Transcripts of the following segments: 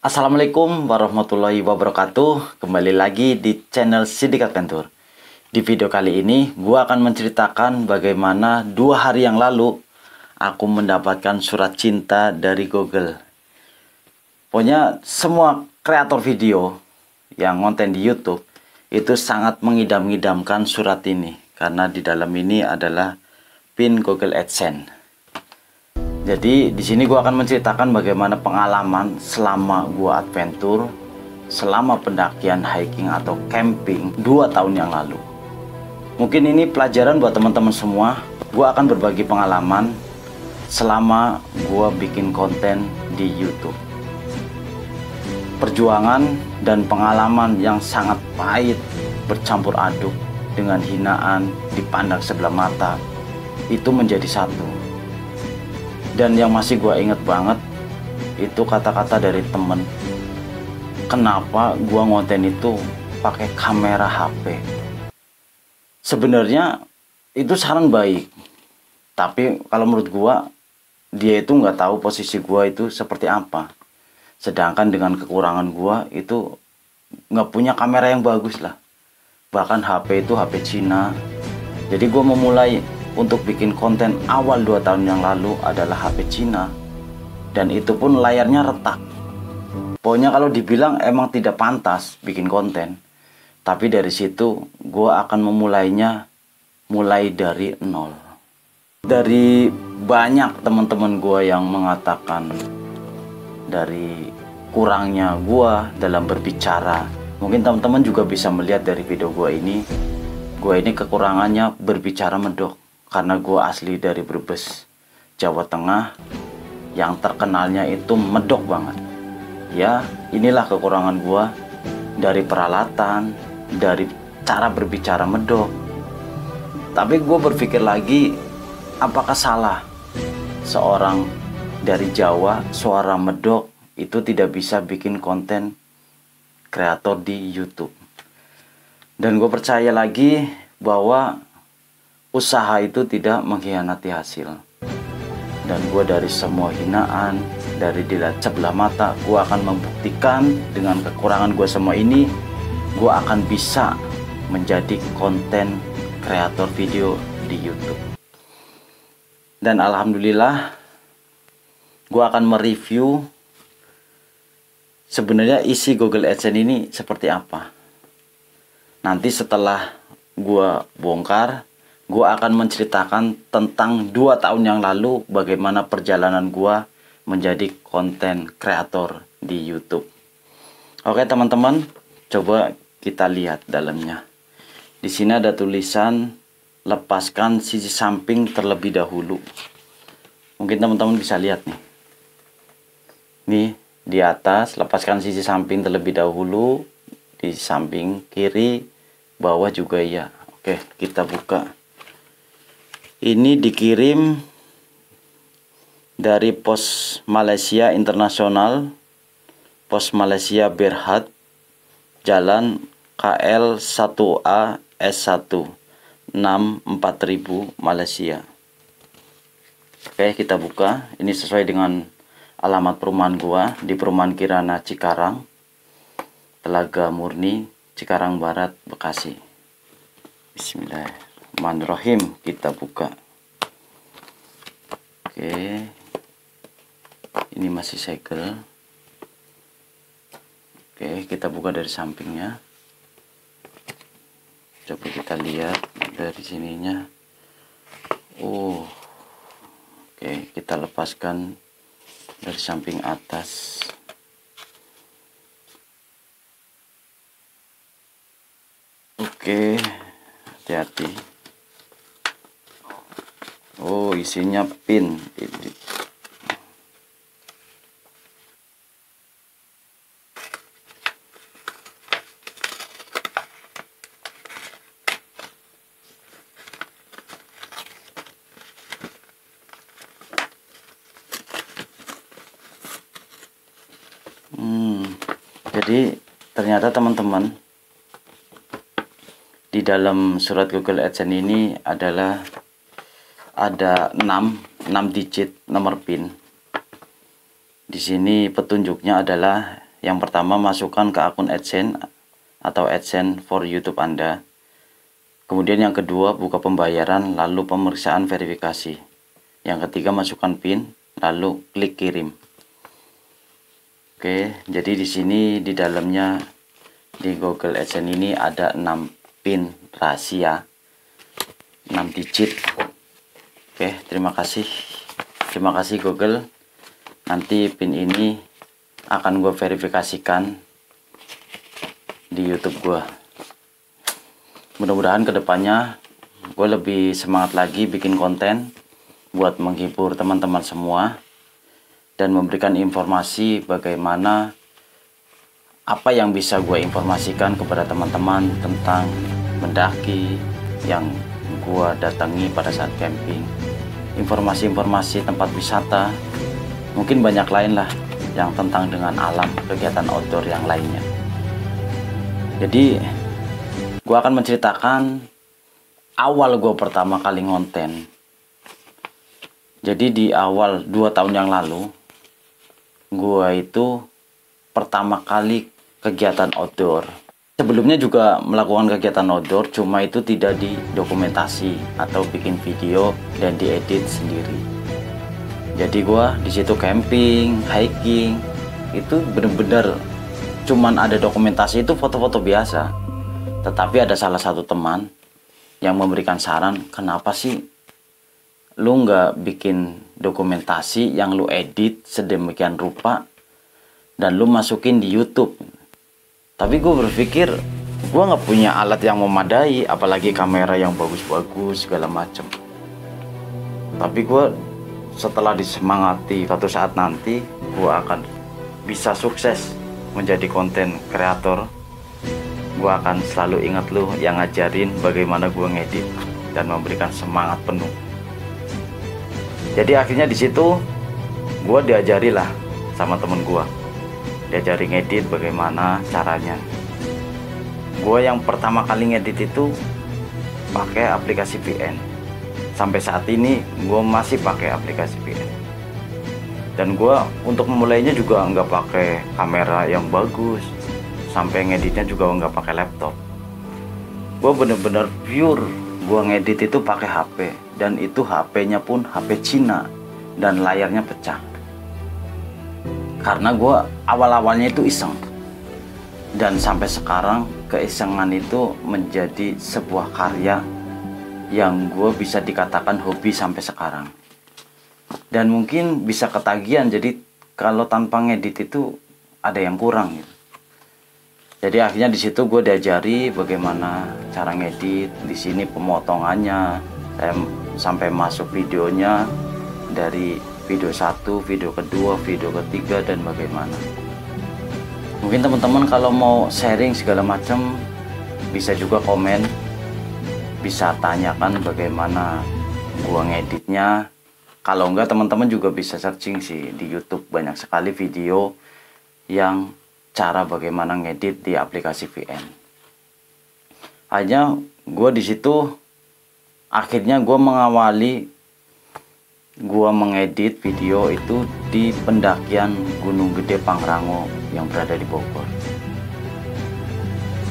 Assalamualaikum warahmatullahi wabarakatuh. Kembali lagi di channel Sidik Adventure. Di video kali ini gua akan menceritakan bagaimana 2 hari yang lalu aku mendapatkan surat cinta dari Google. Pokoknya semua kreator video yang konten di YouTube itu sangat mengidam-idamkan surat ini, karena di dalam ini adalah pin Google AdSense. Jadi di sini gua akan menceritakan bagaimana pengalaman selama gua adventure, selama pendakian, hiking atau camping 2 tahun yang lalu. Mungkin ini pelajaran buat teman-teman semua. Gua akan berbagi pengalaman selama gua bikin konten di YouTube. Perjuangan dan pengalaman yang sangat pahit bercampur aduk dengan hinaan dipandang sebelah mata itu menjadi satu. Dan yang masih gue inget banget itu kata-kata dari temen, kenapa gue ngonten itu pakai kamera HP. Sebenarnya itu saran baik, tapi kalau menurut gue, dia itu nggak tahu posisi gue itu seperti apa. Sedangkan dengan kekurangan gue itu nggak punya kamera yang bagus lah. Bahkan HP itu HP Cina. Jadi gue memulai untuk bikin konten awal 2 tahun yang lalu adalah HP Cina, dan itu pun layarnya retak. Pokoknya kalau dibilang emang tidak pantas bikin konten, tapi dari situ gue akan memulainya mulai dari nol. Dari banyak teman-teman gue yang mengatakan dari kurangnya gue dalam berbicara, mungkin teman-teman juga bisa melihat dari video gue ini kekurangannya berbicara medok. Karena gue asli dari Brebes, Jawa Tengah, yang terkenalnya itu medok banget. Ya, inilah kekurangan gue dari peralatan, dari cara berbicara medok. Tapi gue berpikir lagi, apakah salah seorang dari Jawa, suara medok, itu tidak bisa bikin konten kreator di YouTube. Dan gue percaya lagi bahwa usaha itu tidak mengkhianati hasil. Dan gue dari semua hinaan, dari dilihat sebelah mata, gue akan membuktikan dengan kekurangan gue semua ini, gue akan bisa menjadi konten kreator video di YouTube. Dan alhamdulillah, gue akan mereview sebenarnya isi Google AdSense ini seperti apa. Nanti setelah gue bongkar, gue akan menceritakan tentang 2 tahun yang lalu bagaimana perjalanan gue menjadi konten kreator di YouTube. Oke teman-teman, coba kita lihat dalamnya. Di sini ada tulisan lepaskan sisi samping terlebih dahulu. Mungkin teman-teman bisa lihat nih. Nih di atas, lepaskan sisi samping terlebih dahulu. Di samping kiri, bawah juga ya. Oke, kita buka. Ini dikirim dari Pos Malaysia Internasional, Pos Malaysia Berhad, Jalan KL 1A S1 64000 Malaysia. Oke, kita buka. Ini sesuai dengan alamat perumahan gua di Perumahan Kirana Cikarang, Telaga Murni, Cikarang Barat, Bekasi. Bismillahirrahmanirrahim. Kita buka. Oke, ini masih segel. Oke, kita buka dari sampingnya. Coba kita lihat dari sininya. Oke, kita lepaskan dari samping atas. Oke, hati-hati. Isinya pin. Jadi ternyata teman-teman, di dalam surat Google AdSense ini adalah ada 6 digit nomor PIN. Di sini petunjuknya adalah Yang pertama, masukkan ke akun AdSense atau AdSense for YouTube Anda. Kemudian yang kedua, buka pembayaran lalu pemeriksaan verifikasi. Yang ketiga, masukkan PIN lalu klik kirim. Oke, jadi di sini di dalamnya di Google AdSense ini ada 6 PIN rahasia, 6 digit. Oke, terima kasih. Terima kasih Google. Nanti PIN ini akan gue verifikasikan di YouTube gue. Mudah-mudahan kedepannya gue lebih semangat lagi bikin konten buat menghibur teman-teman semua dan memberikan informasi bagaimana apa yang bisa gue informasikan kepada teman-teman tentang mendaki yang gue datangi pada saat camping, informasi-informasi tempat wisata, mungkin banyak lain lah yang tentang dengan alam, kegiatan outdoor yang lainnya. Jadi gue akan menceritakan awal gue pertama kali ngonten. Jadi di awal 2 tahun yang lalu, gue itu pertama kali kegiatan outdoor. Sebelumnya juga melakukan kegiatan outdoor, cuma itu tidak didokumentasi atau bikin video dan diedit sendiri. Jadi gua di situ camping, hiking, itu bener-bener cuman ada dokumentasi, itu foto-foto biasa. Tetapi ada salah satu teman yang memberikan saran, kenapa sih lu nggak bikin dokumentasi yang lu edit sedemikian rupa dan lu masukin di YouTube. Tapi gue berpikir gue nggak punya alat yang memadai, apalagi kamera yang bagus-bagus segala macem. Tapi gue setelah disemangati, suatu saat nanti gue akan bisa sukses menjadi konten kreator, gue akan selalu ingat lu yang ngajarin bagaimana gue ngedit dan memberikan semangat penuh. Jadi akhirnya di situ gue diajari lah sama temen gue, diajari ngedit bagaimana caranya. Gue yang pertama kali ngedit itu pakai aplikasi VN. Sampai saat ini gue masih pakai aplikasi VN. Dan gue untuk memulainya juga nggak pakai kamera yang bagus, sampai ngeditnya juga nggak pakai laptop. Gue bener-bener pure, gue ngedit itu pakai HP, dan itu HP-nya pun HP Cina dan layarnya pecah. Karena gue awal-awalnya itu iseng, dan sampai sekarang keisengan itu menjadi sebuah karya yang gue bisa dikatakan hobi sampai sekarang. Dan mungkin bisa ketagihan, jadi kalau tanpa ngedit itu ada yang kurang gitu. Jadi akhirnya di situ gue diajari bagaimana cara ngedit. Di sini pemotongannya, saya sampai masuk videonya dari video 1, video kedua, video ketiga, dan bagaimana. Mungkin teman-teman kalau mau sharing segala macam bisa juga komen, bisa tanyakan bagaimana gua ngeditnya. Kalau enggak, teman-teman juga bisa searching sih di YouTube, banyak sekali video yang cara bagaimana ngedit di aplikasi VN. Hanya gua di situ akhirnya gua mengawali gua mengedit video itu di pendakian Gunung Gede Pangrango yang berada di Bogor.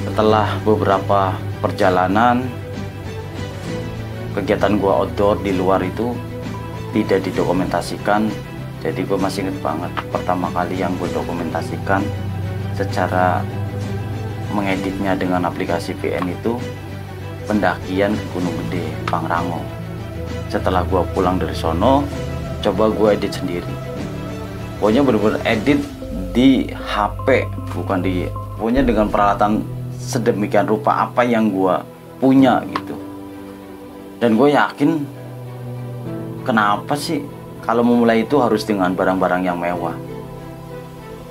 Setelah beberapa perjalanan, kegiatan gua outdoor di luar itu tidak didokumentasikan. Jadi gue masih inget banget pertama kali yang gue dokumentasikan secara mengeditnya dengan aplikasi VN itu pendakian ke Gunung Gede Pangrango. Setelah gue pulang dari sono, coba gue edit sendiri. Pokoknya bener-bener edit di HP, bukan di, pokoknya dengan peralatan sedemikian rupa apa yang gue punya gitu. Dan gue yakin, kenapa sih kalau memulai itu harus dengan barang-barang yang mewah,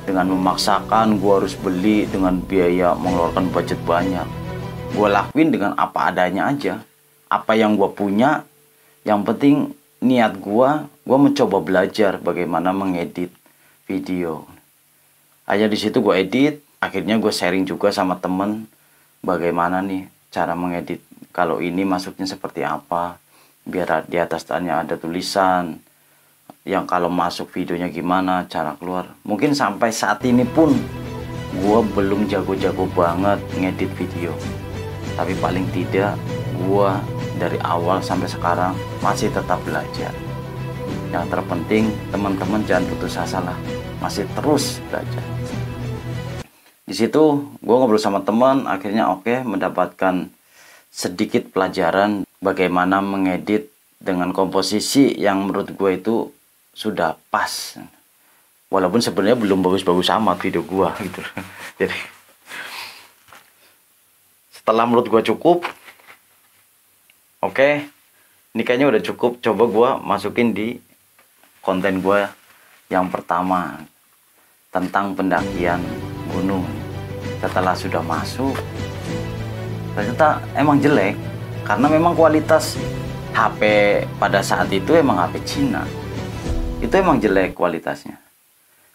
dengan memaksakan gue harus beli dengan biaya mengeluarkan budget banyak. Gue lakuin dengan apa adanya aja, apa yang gue punya. Yang penting niat gue mencoba belajar bagaimana mengedit video. Aja di situ gue edit, akhirnya gue sharing juga sama temen bagaimana nih cara mengedit. Kalau ini masuknya seperti apa, biar di atas tanya ada tulisan yang kalau masuk videonya gimana cara keluar. Mungkin sampai saat ini pun gua belum jago-jago banget ngedit video, tapi paling tidak gua dari awal sampai sekarang masih tetap belajar. Yang terpenting teman-teman jangan putus asa lah, masih terus belajar. Di situ gue ngobrol sama teman, akhirnya oke, mendapatkan sedikit pelajaran bagaimana mengedit dengan komposisi yang menurut gue itu sudah pas. Walaupun sebenarnya belum bagus-bagus amat video gue gitu. Jadi setelah menurut gue cukup, oke, ini kayaknya udah cukup. Coba gue masukin di konten gue yang pertama tentang pendakian gunung. Setelah sudah masuk, ternyata emang jelek, karena memang kualitas HP pada saat itu emang HP Cina, itu emang jelek kualitasnya.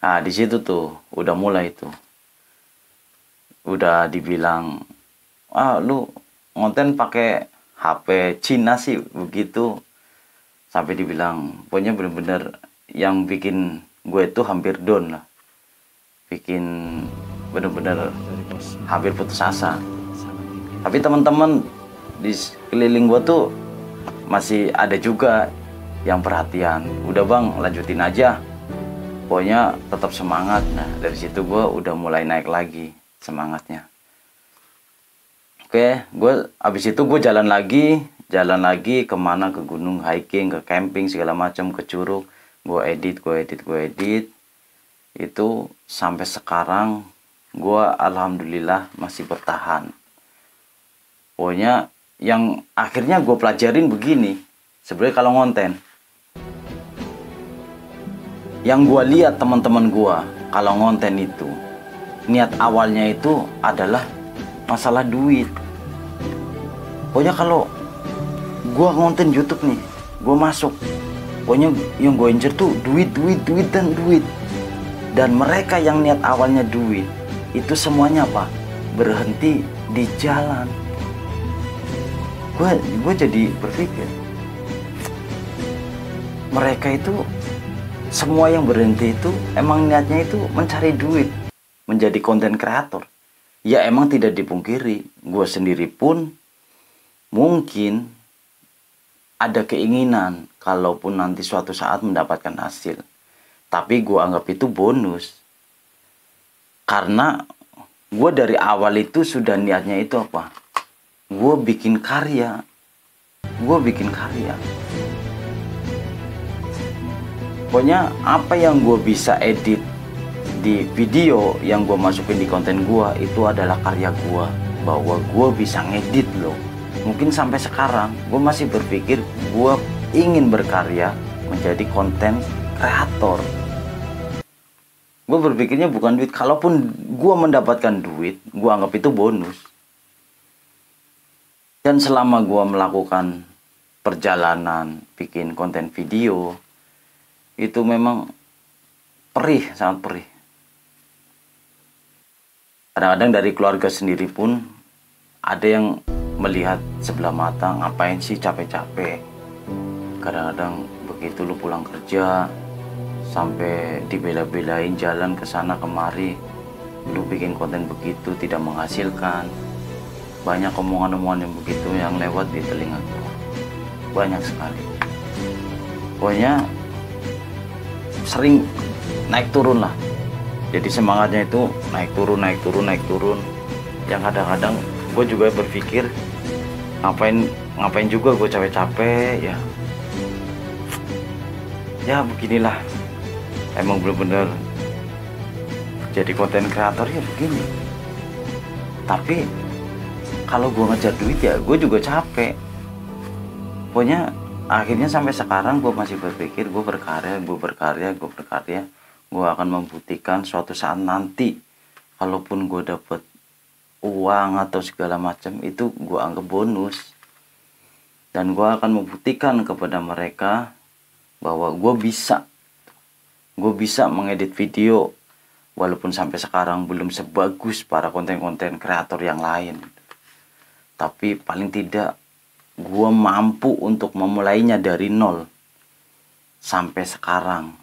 Nah di situ tuh udah mulai tuh, udah dibilang, lu konten pakai HP Cina sih begitu, sampai dibilang pokoknya bener-bener yang bikin gue itu hampir down lah, bikin bener-bener hampir putus asa. Tapi teman-teman di sekeliling gua tuh masih ada juga yang perhatian. Udah bang, lanjutin aja, pokoknya tetap semangat. Nah dari situ gua udah mulai naik lagi semangatnya. Oke, abis itu gue jalan lagi kemana, ke gunung, hiking, ke camping segala macam, ke curug. Gue edit itu sampai sekarang. Gue alhamdulillah masih bertahan. Pokoknya yang akhirnya gue pelajarin begini, sebenarnya kalau ngonten, yang gue lihat teman-teman gue kalau ngonten itu, niat awalnya itu adalah masalah duit. Pokoknya kalau gue ngonten YouTube nih, gue masuk, pokoknya yang gue incer tuh duit. Dan mereka yang niat awalnya duit, itu semuanya apa? Berhenti di jalan. Gue jadi berpikir, mereka itu semua yang berhenti itu emang niatnya itu mencari duit, menjadi konten kreator. Ya emang tidak dipungkiri, gue sendiri pun mungkin ada keinginan kalaupun nanti suatu saat mendapatkan hasil. Tapi gue anggap itu bonus. Karena gue dari awal itu sudah niatnya itu apa? Gue bikin karya. Pokoknya apa yang gue bisa edit di video yang gue masukin di konten gue, itu adalah karya gue. Bahwa gue bisa ngedit loh. Mungkin sampai sekarang gue masih berpikir gue ingin berkarya menjadi konten kreator. Gue berpikirnya bukan duit. Kalaupun gue mendapatkan duit, gue anggap itu bonus. Dan selama gue melakukan perjalanan bikin konten video, itu memang perih, sangat perih. Kadang-kadang dari keluarga sendiri pun ada yang melihat sebelah mata, ngapain sih capek-capek. Kadang-kadang begitu lu pulang kerja, sampai dibela-belain jalan ke sana kemari, lu bikin konten begitu tidak menghasilkan. Banyak omongan-omongan yang begitu yang lewat di telinga gua, banyak sekali. Pokoknya sering naik turun lah. Jadi semangatnya itu naik turun. Yang kadang-kadang gue juga berpikir, ngapain juga gue capek-capek ya. Ya beginilah. Emang bener-bener jadi konten kreator ya begini. Tapi kalau gue ngejar duit ya gue juga capek. Pokoknya akhirnya sampai sekarang gue masih berpikir gue berkarya. Gue akan membuktikan suatu saat nanti, kalaupun gue dapet uang atau segala macam, itu gue anggap bonus. Dan gue akan membuktikan kepada mereka bahwa gue bisa mengedit video, walaupun sampai sekarang belum sebagus para konten-konten kreator yang lain, tapi paling tidak gue mampu untuk memulainya dari nol sampai sekarang.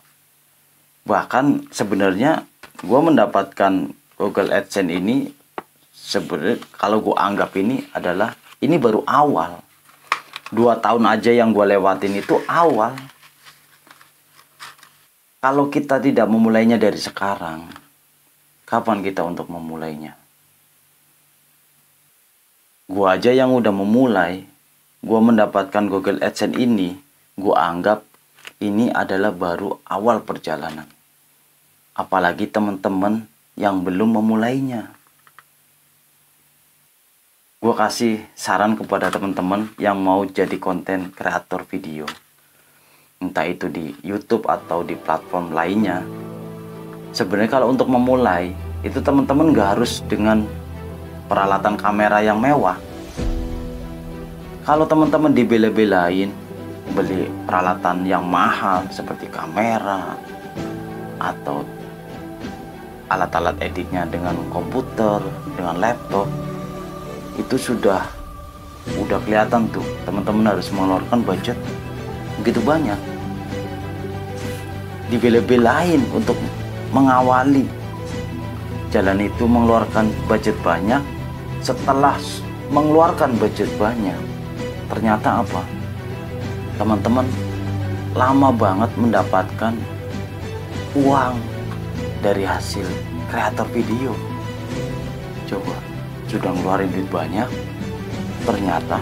Bahkan sebenarnya gue mendapatkan Google AdSense ini sebenarnya kalau gue anggap ini adalah ini baru awal. 2 tahun aja yang gue lewatin itu awal. Kalau kita tidak memulainya dari sekarang, kapan kita untuk memulainya? Gue aja yang udah memulai, gue mendapatkan Google AdSense ini, gue anggap ini adalah baru awal perjalanan. Apalagi teman-teman yang belum memulainya. Gue kasih saran kepada teman-teman yang mau jadi konten kreator video. Entah itu di YouTube atau di platform lainnya. Sebenarnya kalau untuk memulai, itu teman-teman gak harus dengan peralatan kamera yang mewah. Kalau teman-teman dibela-belain beli peralatan yang mahal seperti kamera atau alat-alat editnya dengan komputer, dengan laptop, itu sudah kelihatan tuh teman-teman harus mengeluarkan budget begitu banyak. Dibela-belain untuk mengawali jalan itu mengeluarkan budget banyak. Setelah mengeluarkan budget banyak, ternyata apa? Teman-teman lama banget mendapatkan uang dari hasil kreator video. Coba, sudah ngeluarin duit banyak, ternyata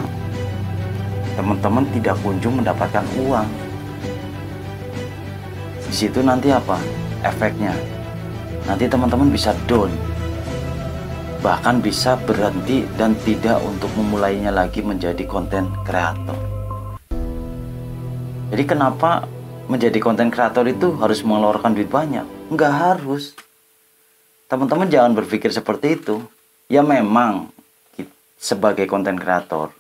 teman-teman tidak kunjung mendapatkan uang. Di situ nanti apa efeknya? Nanti teman-teman bisa down, bahkan bisa berhenti dan tidak untuk memulainya lagi menjadi konten kreator. Jadi kenapa menjadi konten kreator itu harus mengeluarkan duit banyak? Nggak harus. Teman-teman jangan berpikir seperti itu. Ya memang sebagai konten kreator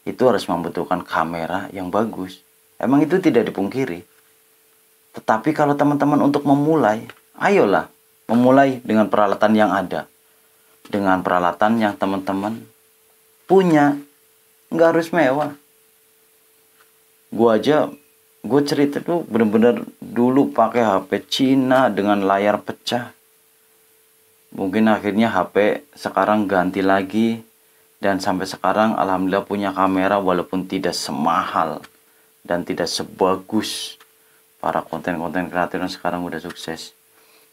itu harus membutuhkan kamera yang bagus. Emang itu tidak dipungkiri. Tetapi kalau teman-teman untuk memulai, ayolah memulai dengan peralatan yang ada. Dengan peralatan yang teman-teman punya. Nggak harus mewah. Gue cerita tuh bener-bener dulu pakai HP Cina dengan layar pecah. Mungkin akhirnya HP sekarang ganti lagi. Dan sampai sekarang alhamdulillah punya kamera walaupun tidak semahal dan tidak sebagus para konten-konten kreator yang sekarang udah sukses.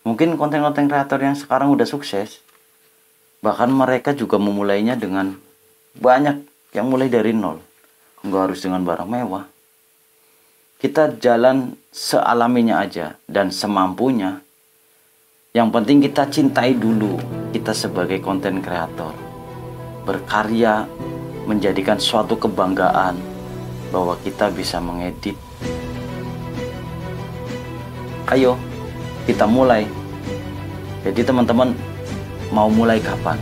Mungkin konten-konten kreator yang sekarang udah sukses, bahkan mereka juga memulainya dengan banyak yang mulai dari nol. Nggak harus dengan barang mewah. Kita jalan sealaminya aja dan semampunya. Yang penting kita cintai dulu kita sebagai konten kreator. Berkarya, menjadikan suatu kebanggaan bahwa kita bisa mengedit. Ayo, kita mulai. Jadi teman-teman mau mulai kapan?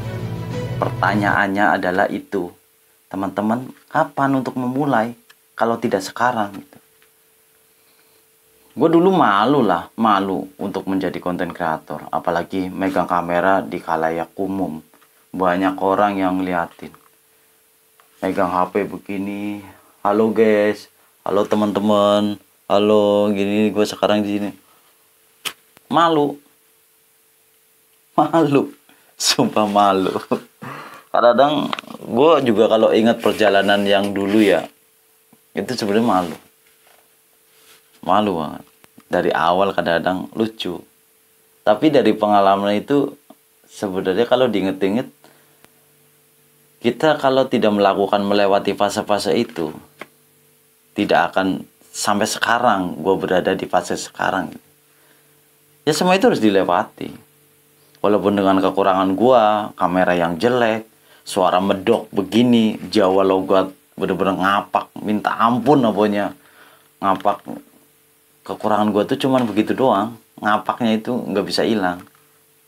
Pertanyaannya adalah itu. Teman-teman, kapan untuk memulai? Kalau tidak sekarang gitu. Gue dulu malu untuk menjadi konten kreator. Apalagi megang kamera di khalayak umum. Banyak orang yang ngeliatin. Megang HP begini. Halo guys. Halo teman-teman. Halo gini gue sekarang di sini. Malu. Sumpah malu. Kadang gue juga kalau ingat perjalanan yang dulu ya. Itu sebenarnya malu banget. Dari awal kadang-kadang lucu. Tapi dari pengalaman itu sebenarnya kalau diinget-inget, kita kalau tidak melewati fase-fase itu, tidak akan sampai sekarang gue berada di fase sekarang. Ya semua itu harus dilewati. Walaupun dengan kekurangan gue, kamera yang jelek, suara medok begini, Jawa logat bener-bener ngapak, minta ampun apanya. Ngapak, kekurangan gue tuh cuman begitu doang. Ngapaknya itu nggak bisa hilang.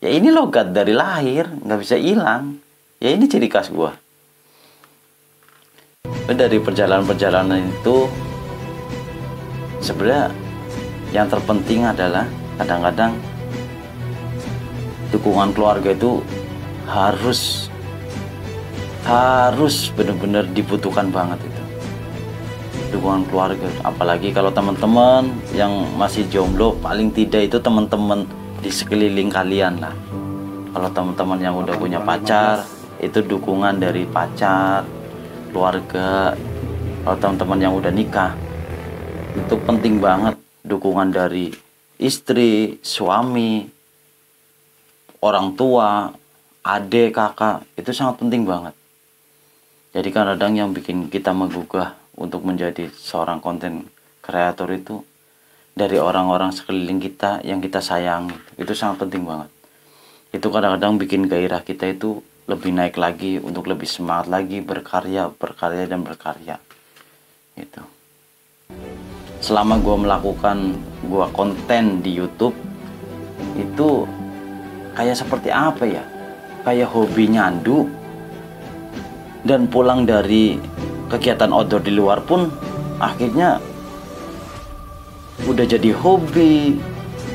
Ya ini logat dari lahir, nggak bisa hilang. Ya ini ciri khas gue. Dari perjalanan-perjalanan itu, sebenarnya yang terpenting adalah kadang-kadang dukungan keluarga itu harus benar-benar dibutuhkan banget itu. Dukungan keluarga, apalagi kalau teman-teman yang masih jomblo, paling tidak itu teman-teman di sekeliling kalian lah. Kalau teman-teman yang udah punya pacar, itu dukungan dari pacar, keluarga. Kalau teman-teman yang udah nikah, itu penting banget dukungan dari istri, suami, orang tua, adik, kakak. Itu sangat penting banget. Jadi kadang yang bikin kita menggugah untuk menjadi seorang konten kreator itu dari orang-orang sekeliling kita yang kita sayang. Itu sangat penting banget. Itu kadang-kadang bikin gairah kita itu lebih naik lagi, untuk lebih semangat lagi berkarya dan berkarya gitu. Selama gue melakukan konten di YouTube itu kayak seperti apa ya, kayak hobi nyandu. Dan pulang dari kegiatan outdoor di luar pun akhirnya udah jadi hobi,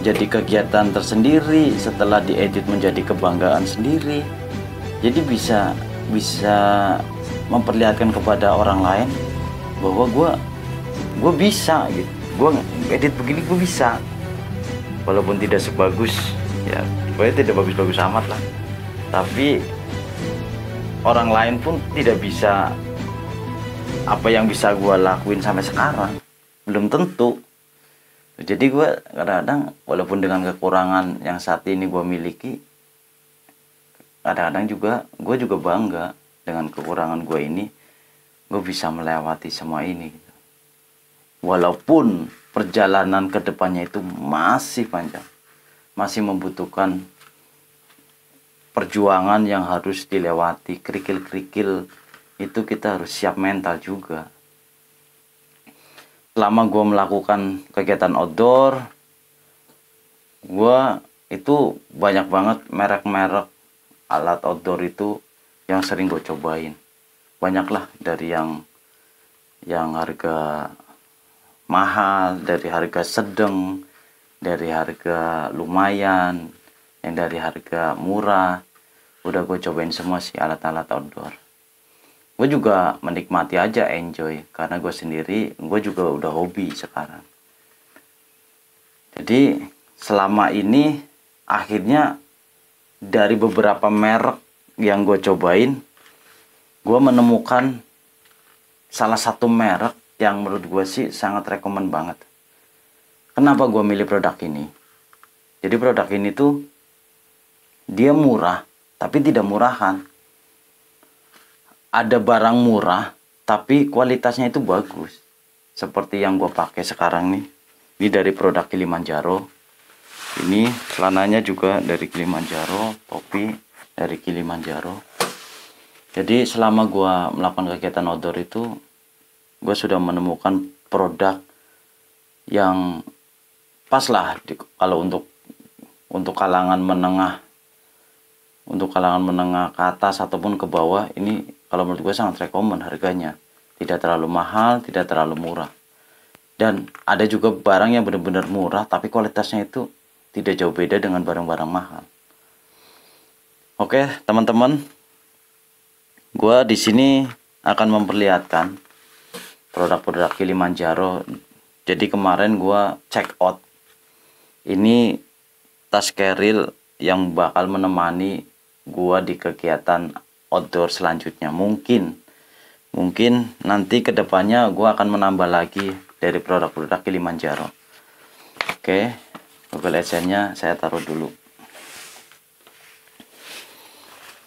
jadi kegiatan tersendiri, setelah diedit menjadi kebanggaan sendiri. Jadi bisa memperlihatkan kepada orang lain bahwa gue bisa gitu. Gue edit begini gue bisa, walaupun tidak sebagus ya, pokoknya tidak bagus-bagus amat lah, tapi orang lain pun tidak bisa apa yang bisa gue lakuin sampai sekarang, belum tentu. Jadi gue kadang-kadang walaupun dengan kekurangan yang saat ini gue miliki, kadang-kadang gue juga bangga dengan kekurangan gue ini, gue bisa melewati semua ini gitu. Walaupun perjalanan kedepannya itu masih panjang, masih membutuhkan perjuangan yang harus dilewati, kerikil-kerikil itu kita harus siap mental juga. Selama gue melakukan kegiatan outdoor, gue itu banyak banget merek-merek alat outdoor itu yang sering gue cobain. Banyak lah, dari yang harga mahal, dari harga sedang, dari harga lumayan, yang dari harga murah. Udah gue cobain semua sih alat-alat outdoor. Gue juga menikmati aja, enjoy, karena gue sendiri, gue juga udah hobi sekarang. Jadi selama ini akhirnya dari beberapa merek yang gue cobain, gue menemukan salah satu merek yang menurut gue sih sangat rekomen banget. Kenapa gue milih produk ini? Jadi produk ini tuh dia murah tapi tidak murahan. Ada barang murah tapi kualitasnya itu bagus, seperti yang gue pakai sekarang nih. Ini dari produk Kilimanjaro. Ini celananya juga dari Kilimanjaro, topi dari Kilimanjaro. Jadi selama gue melakukan kegiatan outdoor itu, gue sudah menemukan produk yang pas lah kalau untuk kalangan menengah, ke atas ataupun ke bawah. Ini kalau menurut gue sangat rekomen harganya, tidak terlalu mahal, tidak terlalu murah. Dan ada juga barang yang benar-benar murah tapi kualitasnya itu tidak jauh beda dengan barang-barang mahal. Oke teman-teman, gue di sini akan memperlihatkan produk-produk Kilimanjaro. Jadi kemarin gue check out ini tas keril yang bakal menemani gue di kegiatan outdoor selanjutnya. Mungkin nanti kedepannya gue akan menambah lagi dari produk-produk Kilimanjaro. Oke, Google AdSense-nya saya taruh dulu.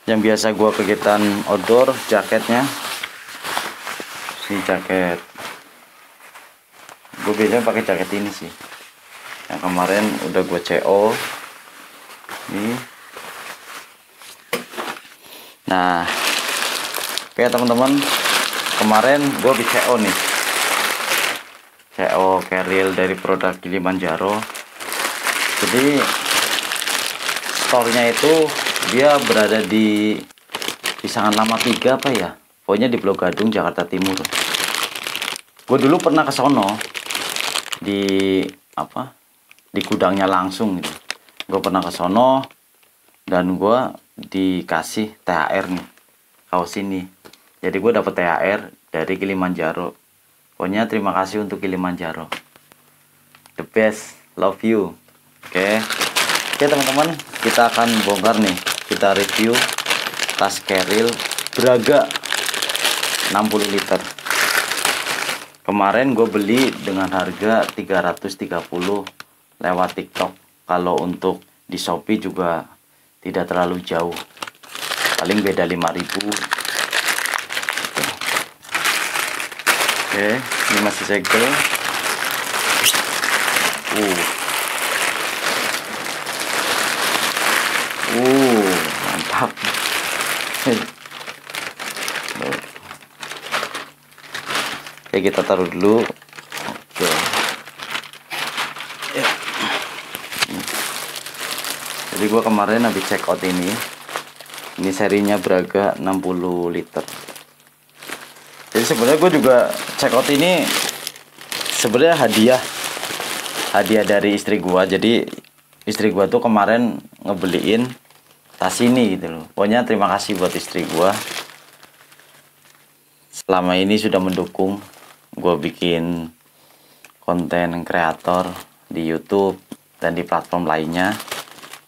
Yang biasa gue kegiatan outdoor, jaketnya si jaket, gue biasanya pakai jaket ini sih, yang kemarin udah gue CO ini. Nah oke teman-teman, kemarin gue di CO nih, CO keril dari produk Kilimanjaro. Jadi store-nya itu dia berada di Pisangan Lama 3 apa ya, pokoknya di Blok Gadung, Jakarta Timur. Gue dulu pernah ke sono di gudangnya langsung gitu. Gue pernah ke sono dan gue dikasih THR nih, kaos ini. Jadi gue dapet THR dari Kilimanjaro. Pokoknya terima kasih untuk Kilimanjaro, the best, love you. Oke teman-teman, kita akan bongkar nih kita review tas keril Braga 60 liter. Kemarin gue beli dengan harga 330 lewat TikTok. Kalau untuk di Shopee juga tidak terlalu jauh, paling beda 5.000. Oke, ini masih segel. Mantap. Oke, kita taruh dulu. Oke. Ya. Jadi gua kemarin habis check out ini. Ini serinya Braga 60 liter. Jadi sebenarnya gue juga check out ini sebenarnya hadiah dari istri gua. Jadi istri gua tuh kemarin ngebeliin tas ini gitu loh. Pokoknya terima kasih buat istri gua. Selama ini sudah mendukung gue bikin konten kreator di YouTube dan di platform lainnya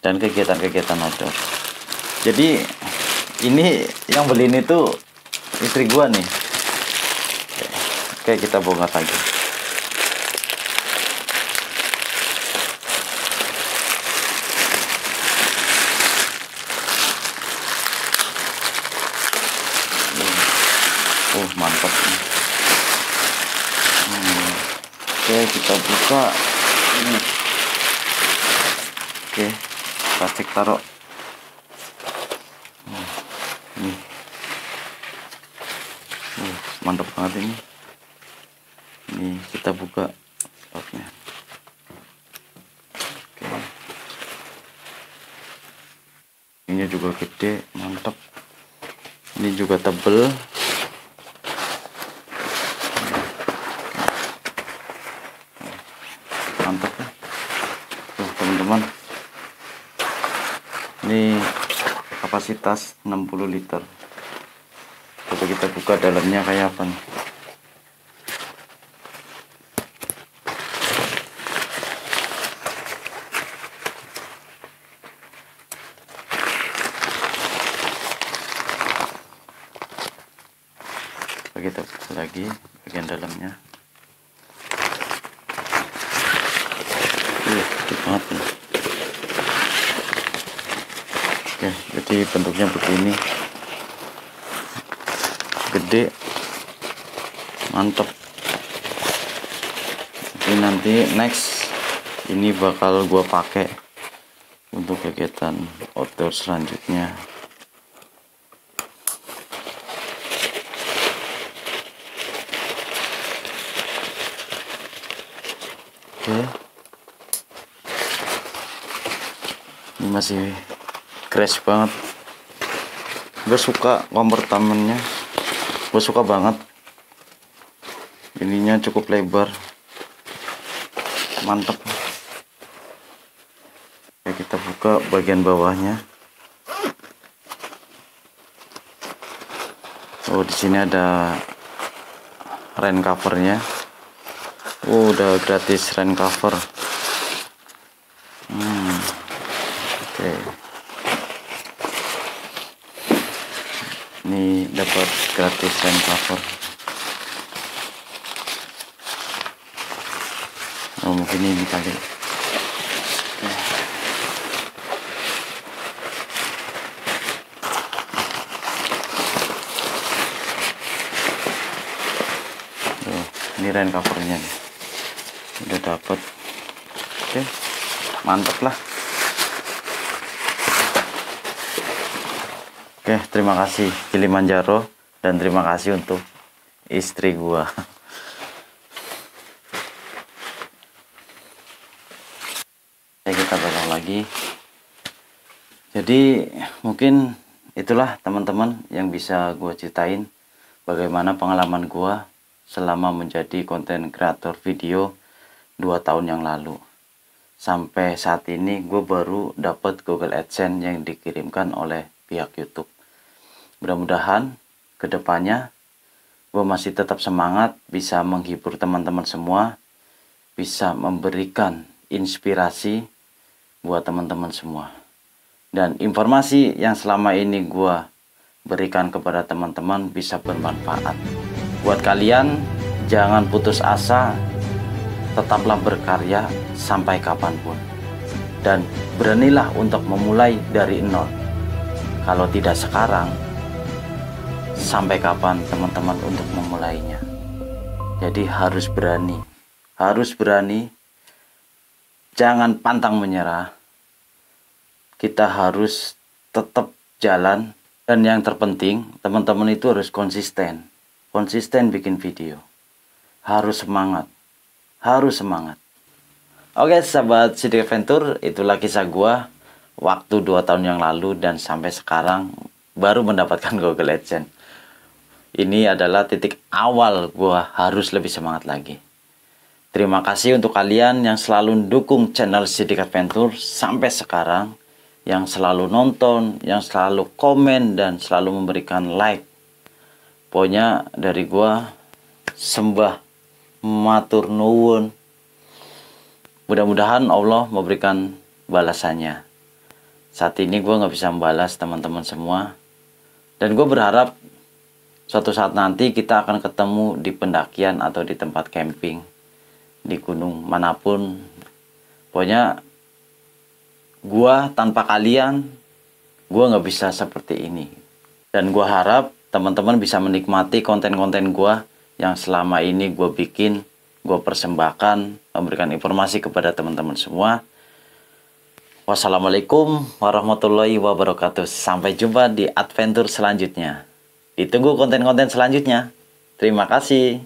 dan kegiatan-kegiatan outdoor. Jadi ini yang beli ini tuh istri gua nih. Oke, kita bongkar lagi. Mantap. Oke, kita buka ini. Oke, plastik taruh ini. Mantap banget ini. Ini kita buka stoknya. Oke, ini juga gede, mantap. Ini juga tebel. Mantap ya. Tuh teman-teman, ini kapasitas 60 liter. Coba kita buka dalamnya kayak apa nih. Coba kita buka lagi bagian dalamnya. Gede banget nih. Oke, jadi bentuknya begini, gede, mantap. Jadi nanti next ini bakal gua pakai untuk kegiatan outdoor selanjutnya. Oke, ini masih crash banget. Gue suka kompartemennya, gue suka banget. Ininya cukup lebar, mantep. Oke, kita buka bagian bawahnya. Oh, di sini ada rain covernya. Udah gratis rain cover. Oke. Ini dapat gratis rain cover. Oh, mungkin ini kali. Tuh, ini rain covernya nih. Udah dapat. Oke, mantap lah. Oke, terima kasih Kilimanjaro dan terima kasih untuk istri gua. Oke, kita bakal lagi. Jadi mungkin itulah teman-teman yang bisa gua ceritain bagaimana pengalaman gua selama menjadi konten kreator video 2 tahun yang lalu. Sampai saat ini gue baru dapat Google AdSense yang dikirimkan oleh pihak YouTube. Mudah-mudahan kedepannya gue masih tetap semangat, bisa menghibur teman-teman semua, bisa memberikan inspirasi buat teman-teman semua. dan informasi yang selama ini gua berikan kepada teman-teman bisa bermanfaat. Buat kalian, jangan putus asa, tetaplah berkarya sampai kapanpun. Dan beranilah untuk memulai dari nol. Kalau tidak sekarang, sampai kapan teman-teman untuk memulainya? Jadi harus berani, jangan pantang menyerah. Kita harus tetap jalan. Dan yang terpenting, teman-teman itu harus konsisten bikin video. Harus semangat. Oke sahabat Sidik Adventure, itulah kisah gua waktu 2 tahun yang lalu dan sampai sekarang baru mendapatkan Google AdSense. Ini adalah titik awal gua harus lebih semangat lagi. Terima kasih untuk kalian yang selalu dukung channel Sidik Adventure sampai sekarang, yang selalu nonton, yang selalu komen, dan selalu memberikan like. Pokoknya dari gua sembah matur nuwun. Mudah-mudahan Allah memberikan balasannya. Saat ini gua nggak bisa membalas teman-teman semua, dan gua berharap suatu saat nanti kita akan ketemu di pendakian atau di tempat camping di gunung manapun. Pokoknya gua tanpa kalian, gua nggak bisa seperti ini. Dan gua harap teman-teman bisa menikmati konten-konten gua yang selama ini gua bikin, gua persembahkan, memberikan informasi kepada teman-teman semua. Wassalamualaikum warahmatullahi wabarakatuh. Sampai jumpa di adventure selanjutnya. Ditunggu konten-konten selanjutnya. Terima kasih.